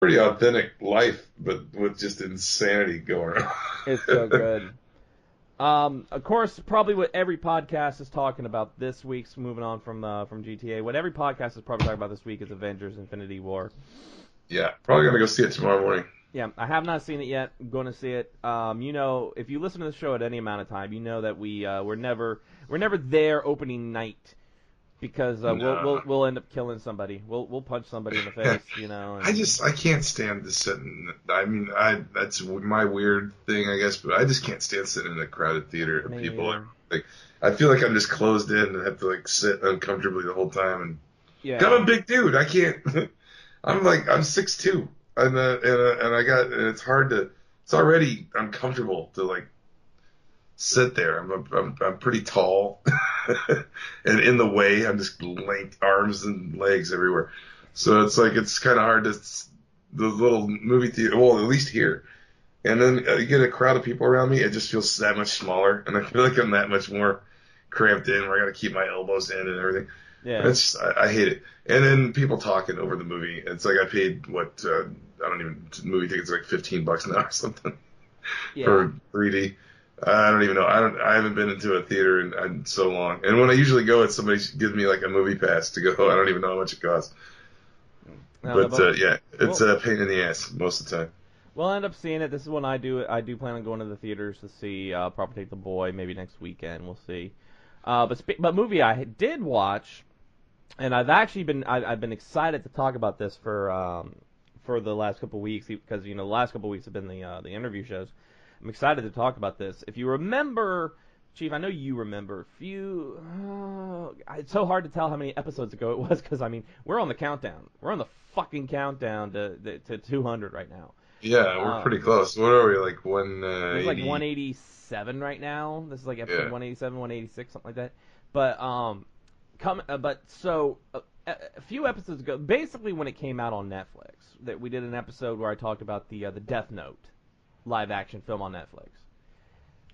pretty authentic life, but with just insanity going It's so on. good. Of course, probably what every podcast is talking about this week's moving on from GTA. What every podcast is probably talking about this week is Avengers: Infinity War. Yeah, probably gonna go see it tomorrow morning. Yeah, I have not seen it yet. I'm going to see it. If you listen to the show at any amount of time, you know that we're never there opening night because No. we'll end up killing somebody. We'll punch somebody in the face, and I can't stand to sit in. I mean, I that's my weird thing, I guess, but I just can't stand sitting in a crowded theater of me people. neither. Like, I feel like I'm just closed in and have to like sit uncomfortably the whole time. And I'm Yeah, a big dude. I can't. I'm 6'2", and I got and it's hard to. It's already uncomfortable to like sit there. I'm pretty tall, and in the way, I'm just length arms and legs everywhere. So it's like it's kind of hard to the little movie theater. Well, at least here. And then you get a crowd of people around me. It just feels that much smaller, and I feel like I'm that much more cramped in, where I got to keep my elbows in and everything. yeah, It's I hate it. And then people talking over the movie. It's like I paid what I don't even movie tickets like $15 now or something yeah. for 3D. I don't even know. I haven't been into a theater in so long. And when I usually go, it's somebody gives me like a movie pass to go. I don't even know how much it costs. No, no, But but yeah, it's we'll a pain in the ass most of the time. we'll end up seeing it. This is when I do it. I do plan on going to the theaters to see. Probably take the boy maybe next weekend. We'll see. But movie I did watch, and I've been excited to talk about this for the last couple of weeks because the last couple of weeks have been the interview shows. I'm excited to talk about this. If you remember, Chief, I know you remember. It's so hard to tell how many episodes ago it was because we're on the countdown. We're on the fucking countdown to 200 right now. Yeah, we're Uh, pretty close. What are we like this is like 180? 187 right now. This is like episode Yeah. 187, 186, something like that. But but so a few episodes ago, basically when it came out on Netflix, that we did an episode where I talked about the Death Note live action film on Netflix,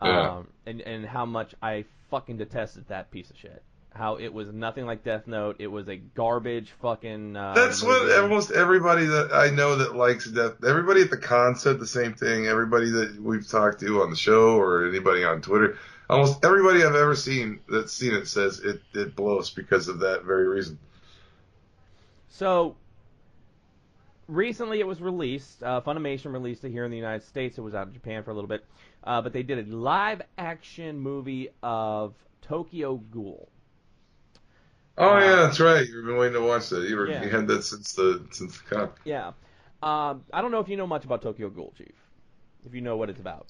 Yeah. and how much I fucking detested that piece of shit. How it was nothing like Death Note. It was a garbage fucking That's what movie. almost everybody that I know that likes Death, everybody at the con said the same thing. Everybody that we've talked to on the show or anybody on Twitter, almost everybody I've ever seen that's seen it says it blows because of that very reason. So recently it was released. Funimation released it here in the United States. It was out in Japan for a little bit, but they did a live action movie of Tokyo Ghoul. Oh yeah, Uh, that's right. You've been waiting to watch that. You yeah, had that since the con. yeah. I don't know if you know much about Tokyo Ghoul, Chief. If you know what it's about,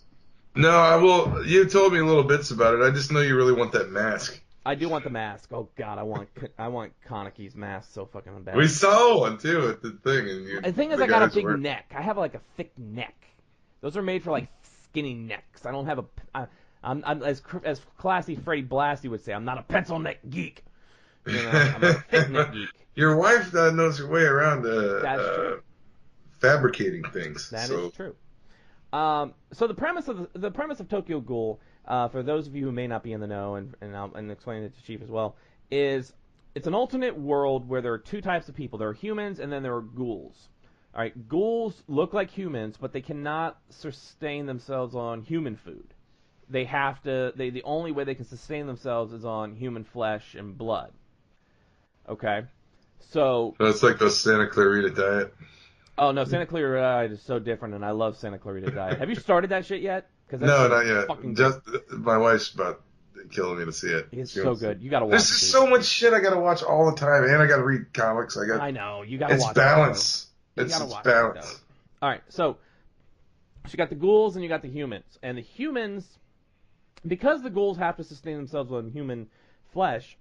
No, I will. You told me little bits about it. I just know you really want that mask. I do want the mask. Oh God, I want Kaneki's mask so fucking We bad. saw one too at the thing, and The thing is, the I got a guys big were. neck. I have like a thick neck. Those are made for like skinny necks. I don't have a. I'm as classy Freddie Blassie would say. I'm not a pencil neck geek. I'm a thick neck geek. Your wife knows her way around That's true. fabricating things. That is So, true. So the premise of Tokyo Ghoul, for those of you who may not be in the know, and explain it to Chief as well, is it's an alternate world where there are two types of people. There are humans, and then there are ghouls. All right, ghouls look like humans, but they cannot sustain themselves on human food. They have to. The only way they can sustain themselves is on human flesh and blood. Okay, so so it's like the Santa Clarita Diet. oh no, Santa Clarita Diet is so different, and I love Santa Clarita Diet. Have you started that shit yet? Because that No, shit is not yet. fucking good. Just my wife's about killing me to see it. It's She so wants to. good. You gotta There's watch it, just dude. so much shit I gotta watch all the time, and I gotta read comics. I know you gotta It's watch it, bro. balance. You It's gotta it's watch it, though. balance. All right, so you got the ghouls and you got the humans, and the humans, because the ghouls have to sustain themselves on human flesh.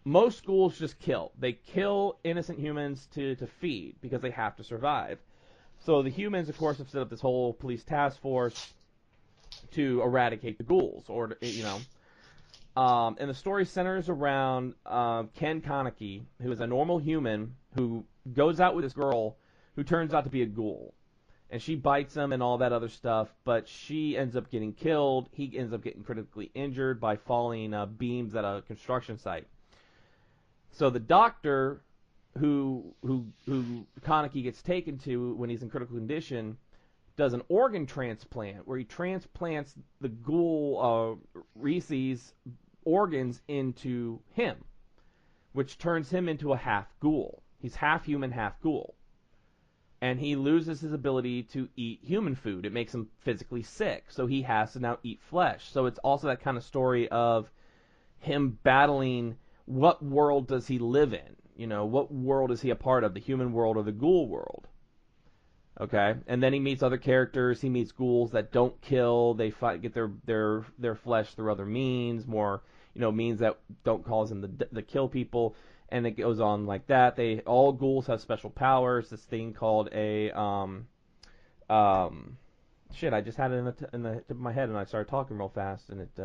Most ghouls just kill. They kill innocent humans to feed because they have to survive. So the humans, of course, have set up this whole police task force to eradicate the ghouls, and the story centers around Ken Kaneki, who is a normal human who goes out with this girl who turns out to be a ghoul. And she bites him and all that other stuff, but she ends up getting killed. He ends up getting critically injured by falling beams at a construction site. So the doctor who Kaneki gets taken to when he's in critical condition, does an organ transplant where he transplants the ghoul Reese's organs into him, which turns him into a half ghoul. He's half human, half ghoul. And he loses his ability to eat human food. It makes him physically sick, so he has to now eat flesh. So it's also that kind of story of him battling what world does he live in? You know, what world is he a part of, the human world or the ghoul world? Okay, and then he meets other characters. He meets ghouls that don't kill. They get their flesh through other means, more means that don't cause them to kill people. And it goes on like that. All ghouls have special powers. This thing called a shit. I just had it in the tip of my head, and I started talking real fast, and it.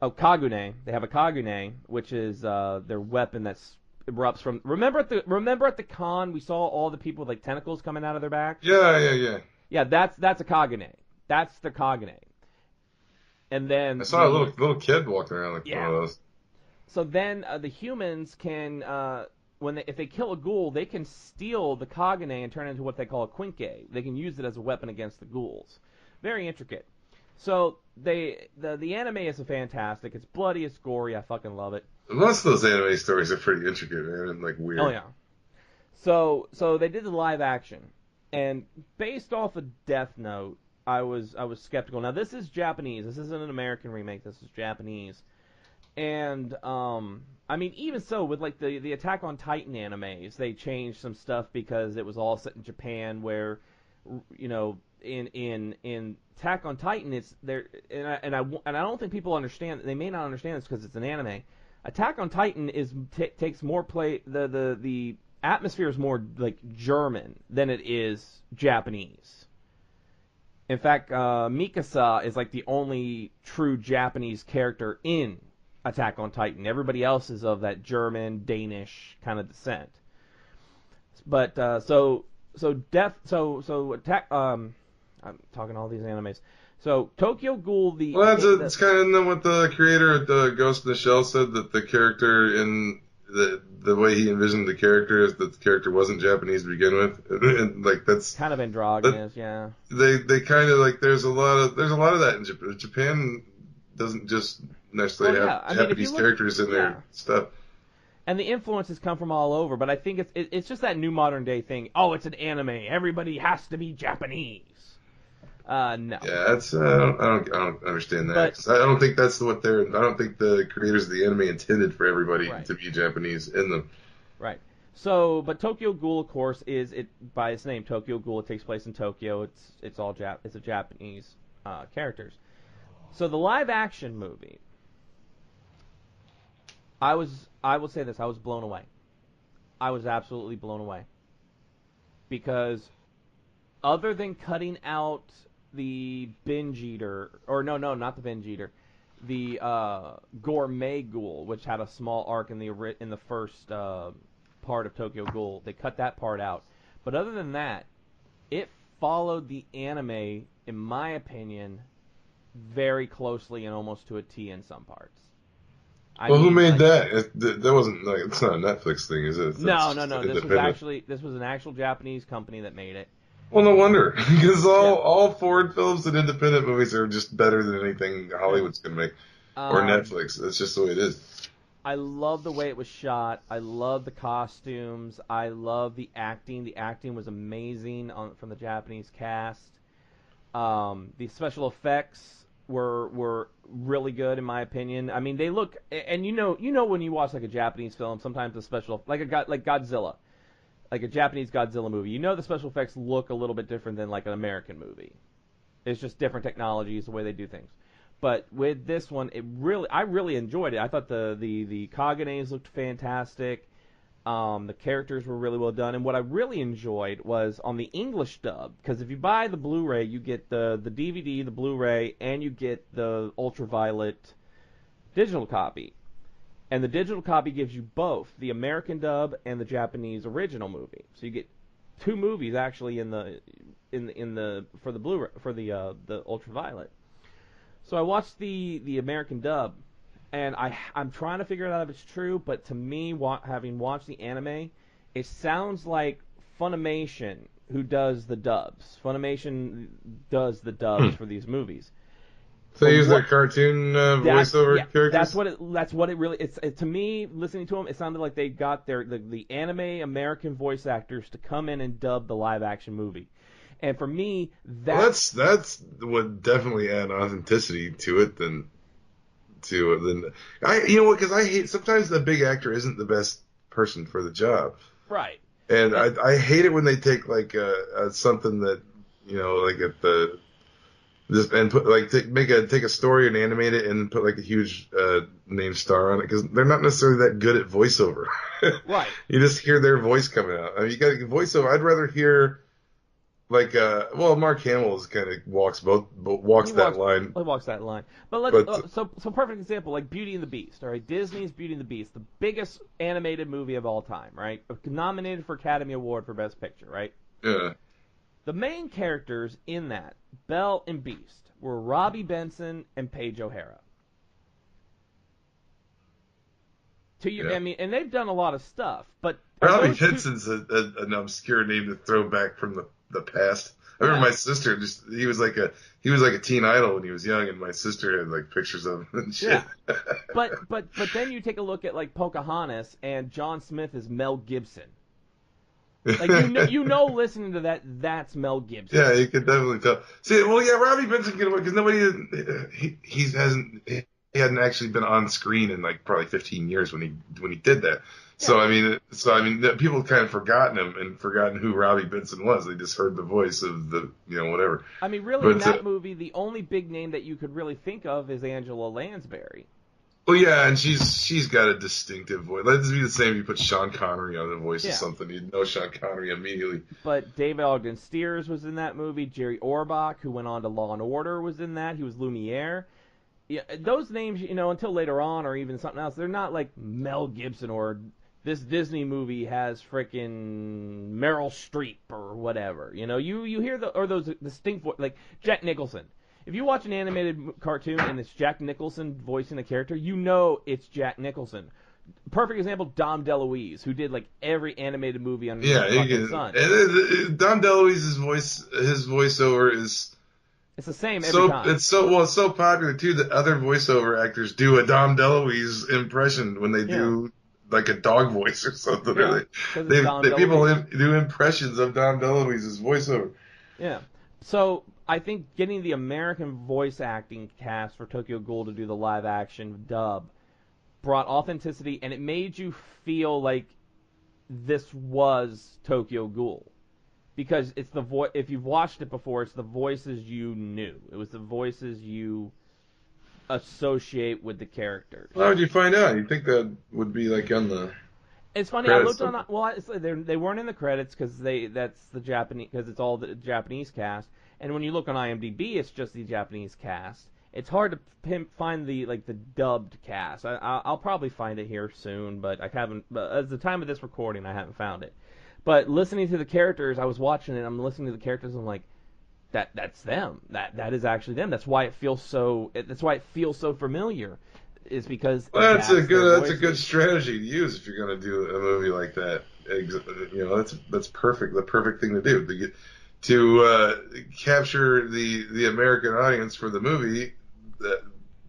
Kagune. They have a Kagune, which is their weapon that's erupts from. Remember at the con we saw all the people with like tentacles coming out of their back. Yeah. Yeah, that's a Kagune. That's the Kagune. And then I saw a little kid walking around like one of those. So then the humans can, if they kill a ghoul, they can steal the Kagune and turn it into what they call a Quinque. They can use it as a weapon against the ghouls. Very intricate. So the anime is fantastic. It's bloody, it's gory. I fucking love it. Most of those anime stories are pretty intricate, man, and like weird. Oh yeah. So they did the live action, and based off of Death Note, I was skeptical. Now this is Japanese. This isn't an American remake. This is Japanese. And I mean, even so, with like the Attack on Titan animes, they changed some stuff because it was all set in Japan, where in Attack on Titan, it's there, and I don't think people understand. They may not understand this because it's an anime. Attack on Titan takes more play. The atmosphere is more like German than it is Japanese. In fact, Mikasa is like the only true Japanese character in Attack on Titan. Everybody else is of that German, Danish kind of descent. But Attack. I'm talking all these animes. So Tokyo Ghoul, it's kind of what the creator of the Ghost in the Shell said, that the character in the way he envisioned the character is that the character wasn't Japanese to begin with, and like that's kind of androgynous. Yeah. They kind of like there's a lot of that in Japan. Japan doesn't just necessarily have Japanese characters in their stuff. And the influences come from all over, but I think it's just that new modern day thing. Oh, it's an anime. Everybody has to be Japanese. No. Yeah, that's I don't understand that. I don't think that's what I don't think the creators of the anime intended for everybody to be Japanese in them. Right. So, but Tokyo Ghoul, of course, is by its name, Tokyo Ghoul. It takes place in Tokyo. It's a Japanese characters. So the live action movie, I will say this, I was blown away. I was absolutely blown away. Because other than cutting out the binge eater, or no, not the binge eater, the gourmet ghoul, which had a small arc in the first part of Tokyo Ghoul, they cut that part out. But other than that, it followed the anime, in my opinion, very closely and almost to a T in some parts. Who made that? That wasn't like, it's not a Netflix thing, is it? No. This was an actual Japanese company that made it. Well, no wonder, because all foreign films and independent movies are just better than anything Hollywood's gonna make, or Netflix. That's just the way it is. I love the way it was shot. I love the costumes. I love the acting. The acting was amazing from the Japanese cast. The special effects were really good in my opinion. I mean, they look, and you know when you watch like a Japanese film, sometimes the special like Godzilla. Like a Japanese Godzilla movie, the special effects look a little bit different than like an American movie. It's just different technologies, the way they do things. But with this one, I really enjoyed it. I thought the Kagenes looked fantastic. The characters were really well done, and what I really enjoyed was on the English dub, because if you buy the Blu-ray, you get the DVD, the Blu-ray, and you get the ultraviolet digital copy. And the digital copy gives you both the American dub and the Japanese original movie. So you get two movies actually in the for the Blu-ray for the ultraviolet. So I watched the American dub, and I'm trying to figure out if it's true, but to me, having watched the anime, it sounds like Funimation who does the dubs. Funimation does the dubs for these movies. So they use their cartoon voiceover characters? That's what it really. To me, listening to them, it sounded like they got the anime American voice actors to come in and dub the live action movie. And for me, that's what definitely add authenticity to it than because I hate sometimes the big actor isn't the best person for the job. Right. And I hate it when they take like something that like at the and put like take a story and animate it and put like a huge name star on it because they're not necessarily that good at voiceover. Right. You just hear their voice coming out. I mean, you got voiceover. I'd rather hear like Mark Hamill is kind of walks that line. He walks that line. But so perfect example like Beauty and the Beast. All right, Disney's Beauty and the Beast, the biggest animated movie of all time. Right, nominated for Academy Award for Best Picture. Right. Yeah. The main characters in that, Belle and Beast, were Robbie Benson and Paige O'Hara. I mean, and they've done a lot of stuff, but Robbie Benson's an obscure name to throw back from the past. I remember my sister he was like a teen idol when he was young, and my sister had like pictures of him and shit. Yeah. But then you take a look at like Pocahontas, and John Smith is Mel Gibson. Like listening to that's Mel Gibson. Yeah, you can definitely tell. See, well, yeah, Robbie Benson can because he hadn't actually been on screen in like probably 15 years when he did that. Yeah. So I mean, people kind of forgotten him and forgotten who Robbie Benson was. They just heard the voice of the whatever. I mean, really, in that movie, the only big name that you could really think of is Angela Lansbury. Well, yeah, and she's got a distinctive voice. Let's be the same if you put Sean Connery on the voice of something. You'd know Sean Connery immediately. But David Ogden Stiers was in that movie. Jerry Orbach, who went on to Law and Order, was in that. He was Lumiere. Yeah, those names, until later on or even something else, they're not like Mel Gibson or this Disney movie has frickin' Meryl Streep or whatever. You hear those distinct voices, like Jack Nicholson. If you watch an animated cartoon and it's Jack Nicholson voicing a character, it's Jack Nicholson. Perfect example, Dom DeLuise, who did like every animated movie under the sun. Dom DeLuise's his voiceover is it's the same every time. It's so popular too that other voiceover actors do a Dom DeLuise impression when they do like a dog voice or something. Yeah, people do impressions of Dom DeLuise's voiceover. Yeah. So I think getting the American voice acting cast for Tokyo Ghoul to do the live action dub brought authenticity, and it made you feel like this was Tokyo Ghoul. Because it's if you've watched it before, it's the voices you knew. It was the voices you associate with the characters. How would you find out? You think that would be like on the It's funny, I looked on. Well, they weren't in the credits because that's the Japanese, because it's all the Japanese cast. And when you look on IMDb, it's just the Japanese cast. It's hard to find the dubbed cast. I'll probably find it here soon, but I haven't. But at the time of this recording, I haven't found it. But listening to the characters, I was watching it. I'm listening to the characters. And I'm like, that's them. That is actually them. That's why it feels so. That's why it feels so familiar. Is because that's a good strategy to use if you're going to do a movie like that. That's perfect. The perfect thing to do to capture the American audience for the movie.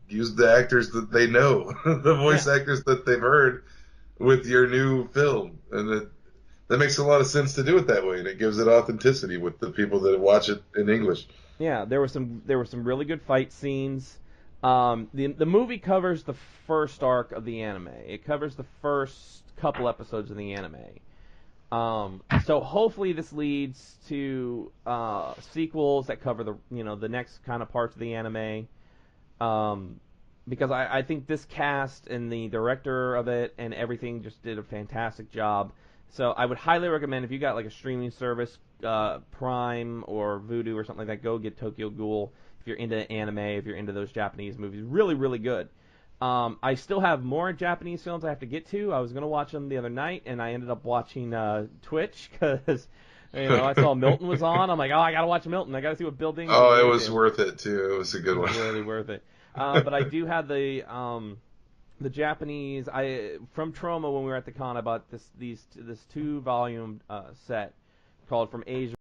Use the actors that they know, the voice actors that they've heard with your new film, and that makes a lot of sense to do it that way, and it gives it authenticity with the people that watch it in English. Yeah, there were some really good fight scenes. The movie covers the first arc of the anime. It covers the first couple episodes of the anime. So hopefully this leads to sequels that cover the next kind of parts of the anime. Because I think this cast and the director of it and everything just did a fantastic job. So I would highly recommend, if you got like a streaming service, Prime or Vudu or something like that, go get Tokyo Ghoul. If you're into anime, if you're into those Japanese movies, really, really good. I still have more Japanese films I have to get to. I was going to watch them the other night, and I ended up watching Twitch because I saw Milton was on. I'm like, I got to watch Milton. I got to see what building. Oh, it was worth it too. It was a good one. Really worth it. But I do have the the Japanese. From Troma when we were at the con, I bought this 2-volume set called From Asia